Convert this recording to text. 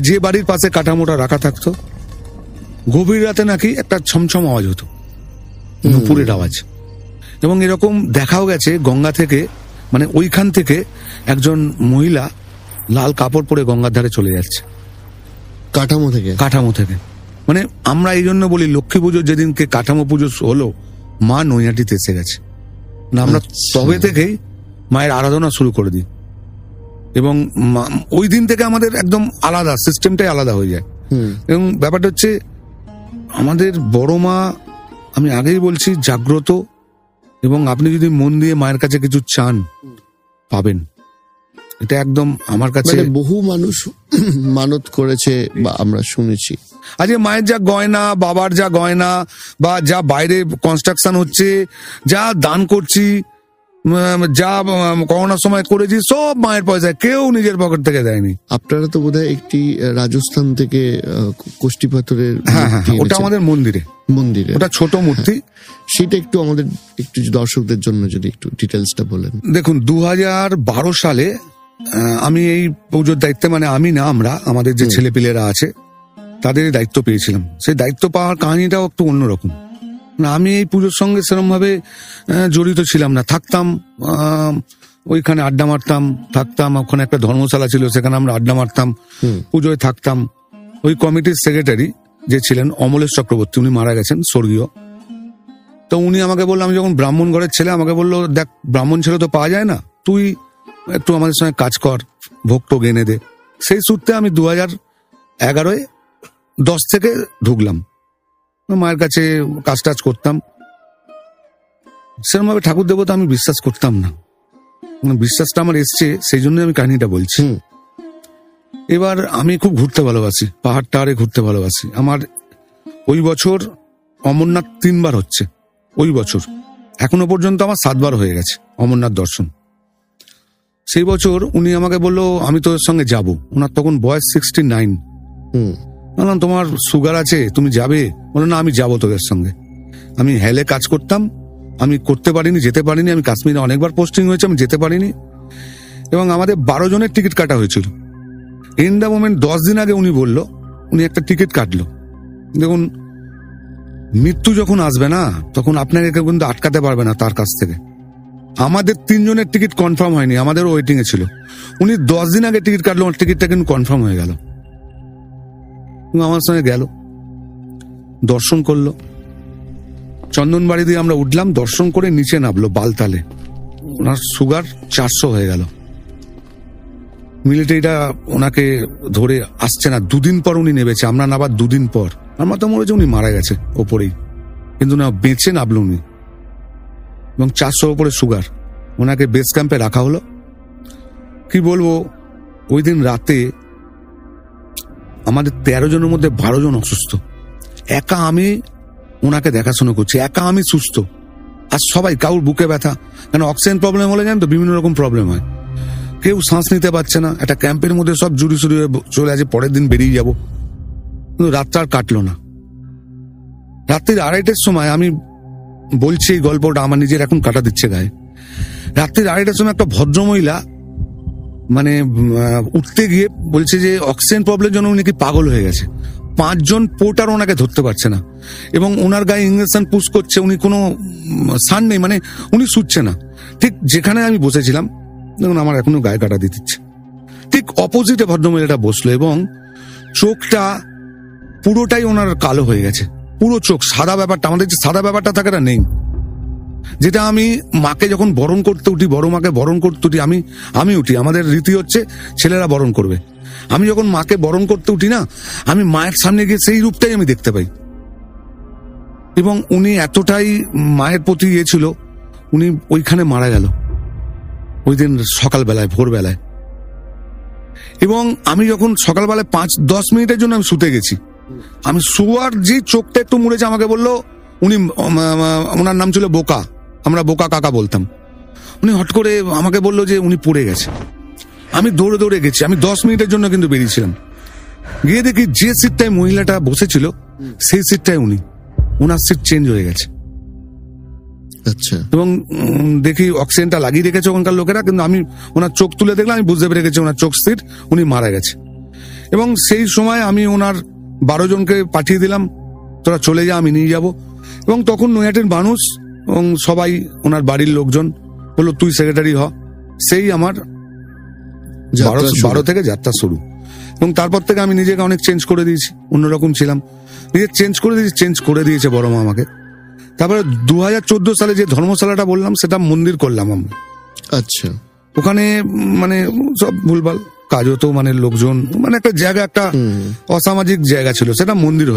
যে বাড়ির পাশে কাঠামোটা রাখা থাকতো, গভীর রাতে নাকি একটা ছমছম আওয়াজ হতো, নুপুরের আওয়াজ। এবং এরকম দেখাও গেছে গঙ্গা থেকে, মানে ওইখান থেকে একজন মহিলা লাল কাপড় পরে গঙ্গার ধারে চলে যাচ্ছে কাঠামো থেকে। মানে আমরা এই জন্য বলি লক্ষ্মী পুজোর যেদিনকে কাঠামো পুজো হলো, মা নৈহাটিতে এসে গেছে না, আমরা তবে থেকেই মায়ের আরাধনা শুরু করে দিই। এবং ওই দিন থেকে আমাদের একদম আলাদা সিস্টেমটাই আলাদা হয়ে যায়। এবং ব্যাপারটা হচ্ছে আমাদের বড় মা, আমি আগেই বলছি, জাগ্রত। এবং আপনি যদি মন দিয়ে মায়ের কাছে কিছু চান পাবেন, এটা একদম আমার কাছে। বহু মানুষ মানত করেছে বা আমরা শুনেছি। আজকে মায়ের যা গয়না, বাবার যা গয়না, বা যা বাইরে কনস্ট্রাকশন হচ্ছে, যা দান করছি, যা করোনার সময় করেছি, সব মায়ের পয়সায়, কেউ নিজের পকেট থেকে দেয়নি। আপনারা তো বোধহয় একটি রাজস্থান থেকে কোষ্টি পাথরের, হ্যাঁ, ওটা আমাদের মন্দিরে, ওটা ছোট মূর্তি। সেটা একটু আমাদের একটু দর্শকদের জন্য যদি একটু ডিটেলসটা বলেন। দেখুন, 2012 সালে আমি এই পুজোর দায়িত্বে, মানে আমি না, আমাদের যে ছেলেপিলেরা আছে তাদের দায়িত্ব পেয়েছিলাম। সেই দায়িত্ব পাওয়ার কাহিনীটাও একটু অন্যরকম। আমি এই পুজোর সঙ্গে সেরকম ভাবে জড়িত ছিলাম না, থাকতাম ওইখানে, আড্ডা মারতাম, থাকতাম। ওখানে একটা ধর্মশালা ছিল, সেখানে আমরা আড্ডা মারতাম, পুজোয় থাকতাম। ওই কমিটির সেক্রেটারি যে ছিলেন অমলেশ চক্রবর্তী, উনি মারা গেছেন, স্বর্গীয়। তো উনি আমাকে বললো, আমি যখন ব্রাহ্মণ ঘরের ছেলে, আমাকে বললো, দেখ ব্রাহ্মণ ছেলে তো পাওয়া যায় না, তুই একটু আমাদের সঙ্গে কাজ কর, ভোগ টোগ এনে দে। সেই সূত্রে আমি 2011 10 থেকে ঢুকলাম, মায়ের কাছে কাজ টাজ করতাম। সেরকম ভাবে ঠাকুর দেবতা আমি বিশ্বাস করতাম না, বিশ্বাসটা আমার এসছে, সেই জন্য আমি কাহিনীটা বলছি। এবার আমি খুব ঘুরতে ভালোবাসি, পাহাড় টাহাড়ে ঘুরতে ভালোবাসি। আমার ওই বছর অমরনাথ 3 বার হচ্ছে, ওই বছর এখনো পর্যন্ত আমার 7 বার হয়ে গেছে অমরনাথ দর্শন। সেই বছর উনি আমাকে বললো, আমি তোর সঙ্গে যাব। ওনার তখন বয়স 69। বললাম, তোমার সুগার আছে, তুমি যাবে? বললো, না, আমি যাবো তোদের সঙ্গে। আমি হেলে কাজ করতাম, আমি করতে পারিনি, যেতে পারিনি। আমি কাশ্মীরে অনেকবার পোস্টিং হয়েছে, আমি যেতে পারিনি। এবং আমাদের 12 জনের টিকিট কাটা হয়েছিল। ইন দ্য মোমেন্ট 10 দিন আগে উনি বলল, উনি একটা টিকিট কাটলো। দেখুন, মৃত্যু যখন আসবে না, তখন আপনাকে কেউ কিন্তু আটকাতে পারবে না তার কাছ থেকে। আমাদের 3 জনের টিকিট কনফার্ম হয়নি, আমাদেরও ওয়েটিং এ ছিল। উনি 10 দিন আগে টিকিট কাটলো, টিকিটটা কিন্তু কনফার্ম হয়ে গেল। আমার সঙ্গে গেল, দর্শন করলো। চন্দনবাড়ি দিয়ে আমরা উঠলাম, দর্শন করে নিচে নামলো বালতালে। ওনার সুগার 400 হয়ে গেল। মিলিটারিটা ওনাকে ধরে আসছে না। 2 দিন পর উনি নেমেছে, আমরা নাবার 2 দিন পর। আমার তো মনে হচ্ছে উনি মারা গেছে ওপরেই, কিন্তু না, বেঁচে নামলো উনি। এবং 400 ওপরে সুগার। ওনাকে বেস ক্যাম্পে রাখা হলো। কি বলবো, ওই দিন রাতে আমাদের 13 জনের মধ্যে 12 জন অসুস্থ। একা আমি ওনাকে দেখাশোনা করছি, একা আমি সুস্থ। আর সবাই, কাউর বুকে ব্যথা, কেন অক্সিজেন প্রবলেম হলে জানেন তো বিভিন্ন রকম প্রবলেম হয়। কেউ শ্বাস নিতে পারছে না, একটা ক্যাম্পের মধ্যে সব জুড়ি সুড়ি হয়ে চলে আছে, পরের দিন বেরিয়ে যাব। কিন্তু রাতটা আর কাটলো না। রাত্রির 2:30টার সময়, আমি বলছি এই গল্পটা, আমার নিজের এখন কাটা দিচ্ছে গায়ে। রাত্রির 2:30টার সময় একটা ভদ্রমহিলা মানে উঠতে গিয়ে বলছে যে অক্সিজেন প্রবলেমের জন্য উনি কি পাগল হয়ে গেছে। 5 জন পোর্টার ওনাকে ধরতে পারছে না, এবং ওনার গায়ে ইঞ্জেকশন পুশ করছে। উনি কোনো সান নেই, মানে উনি শুচ্ছে না। ঠিক যেখানে আমি বসেছিলাম, দেখুন আমার এখনো গায়ে কাটা দিচ্ছে, ঠিক অপোজিটে ভদ্রমহিলাটা বসলো, এবং চোখটা পুরোটাই ওনার কালো হয়ে গেছে, পুরো চোখ। সাদা ব্যাপারটা, আমাদের যে সাদা ব্যাপারটা থাকে না, নেই। যেটা আমি মাকে যখন বরণ করতে উঠি, বড় মাকে বরণ করতে উঠি, আমি উঠি, আমাদের রীতি হচ্ছে ছেলেরা বরণ করবে। আমি যখন মাকে বরণ করতে উঠি না, আমি মায়ের সামনে গিয়ে সেই রূপটাই আমি দেখতে পাই। এবং উনি এতটাই মায়ের প্রতি ইয়ে ছিল, উনি ওইখানে মারা গেল ওই দিন সকালবেলায়, ভোরবেলায়। এবং আমি যখন সকালবেলায় 5-10 মিনিটের জন্য আমি শুতে গেছি, আমি শোয়ার যে চোখটা একটু মুড়েছে, আমাকে বললো, উনি, ওনার নাম ছিল বোকা, আমরা বোকা কাকা বলতাম। উনি হট করে আমাকে বললো যে উনি পড়ে গেছে। আমি দৌড়ে দৌড়ে গেছি, আমি 10 মিনিটের জন্য কিন্তু বেরিয়েছিলাম। গিয়ে দেখি যে সিটটায় মহিলাটা বসেছিল, সেই সিটটায় উনি, ওনার সিট চেঞ্জ হয়ে গেছে। আচ্ছা। এবং দেখি অক্সিজেনটা লাগিয়ে রেখেছে ওখানকার লোকেরা, কিন্তু আমি ওনার চোখ তুলে দেখলাম, আমি বুঝতে পেরে গেছি ওনার চোখ স্থির, উনি মারা গেছে। এবং সেই সময় আমি ওনার 12 জনকে পাঠিয়ে দিলাম, তোরা চলে যা, আমি নিয়ে যাব। এবং তখন নৈহাটির মানুষ এবং সবাই ওনার বাড়ির লোকজন বললো তুই সেক্রেটারি হ। সেই আমার যাত্রা শুরু। 12 থেকে যাত্রা শুরু। এবং তারপর থেকে আমি নিজেকে অনেক চেঞ্জ করে দিয়েছি, অন্যরকম ছিলাম, নিজে চেঞ্জ করে দিয়েছে বড় মা আমাকে। তারপরে 2014 সালে যে ধর্মশালাটা বললাম সেটা মন্দির করলাম আমরা। আচ্ছা, ওখানে মানে সব ভুলভাল কাজ হতো, মানে লোকজন, মানে একটা জায়গা, একটা অসামাজিক জায়গা ছিল, সেটা মন্দির হয়ে